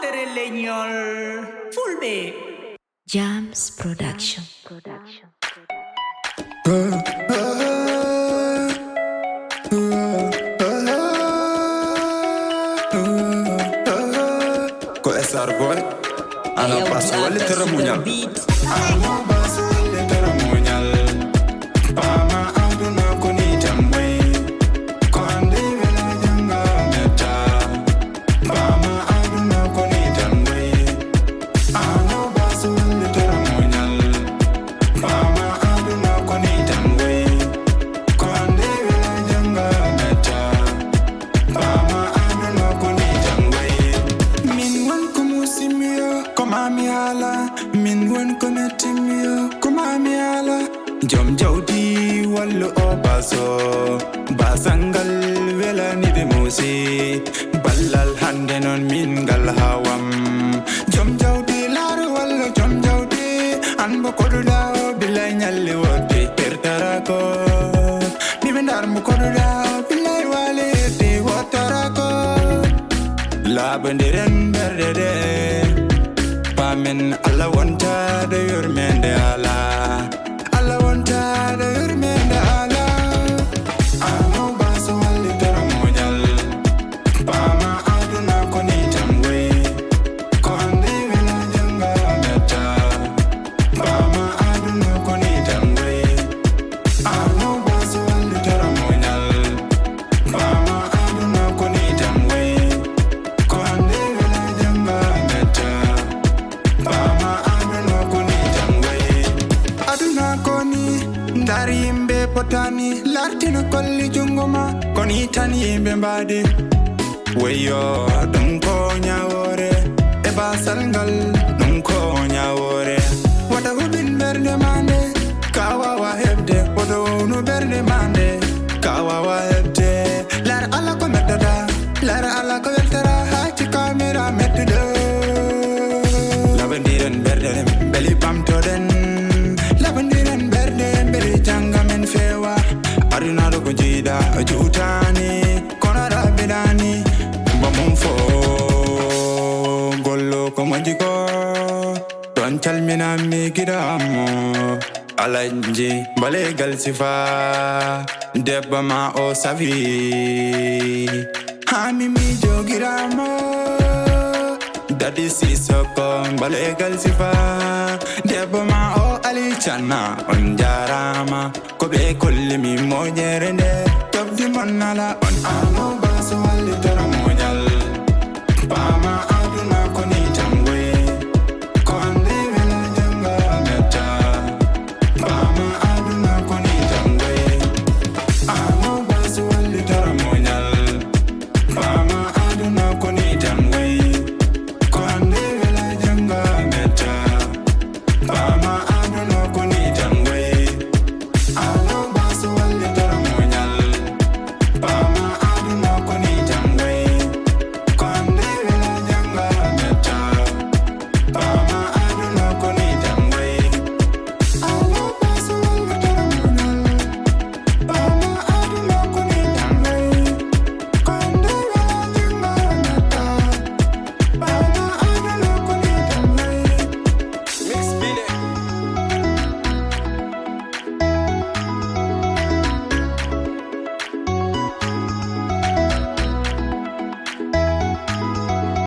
Madre leñol. Fulbe. Jams Production. Coesar boy, ana basso walitor mounial. Ana basso walitor mounial. Pama aduna koni jamwe. Konde vela janga meta. Pama aduna koni jamwe. Ana basso walitor mounial. Pama aduna koni jamwe. Konde vela janga meta. Pama aduna koni jamwe. Min wan kumu simio, komami ala. Min wan kometimio, komami ala. Jom jawdi wallo o baso. Basangal vela ni de musi. Ballal hande non min gal hawam. Jom jawdi laru wallo jom jawdi. Anbo koduda o bilay nyalle wote tertarako. Bibendar mo koduda o bilay wale te wotarako. Labandiren berdede. Pamen alla wanta de yurmende ala. Alla wanta de yurmende ala. Ano baso walitor mounial. Pama aduna koni jamwe. Konde vela janga meta. Pama aduna koni jamwe. Ano baso walitor mounial. Pama aduna koni jamwe. Konde vela janga meta. Pama aduna koni jamwe. Aduna koni ndari yimɓe potani lartina kolli jungoma koni tan yimɓe mbadi weyo ɗum ko nyawore e basal ngal ɗum ko nyawore wata huɓin ɓerde mande ka wawa heɓde woto wownu ɓerde mande ka wawa heɓde lar ala ko meddata lar ala ko weltara hacci kamera medduɗo labandiren ɓerde ɗen beeli ɓamtoɗen labandiren ɓerde beeli janga men fewa adunaɗo ko jiiɗa juutani kono aɗa ɓeɗani bamum fo gollo ko moƴƴi ko ɗon calminami giɗamo alaji balegal sifa debbo ma o safi hamimi jogiramo dadi sisoko balegal sifa debbo ma o alicana on jarama ko ɓe kollimi moƴere nde tobdi mon nala on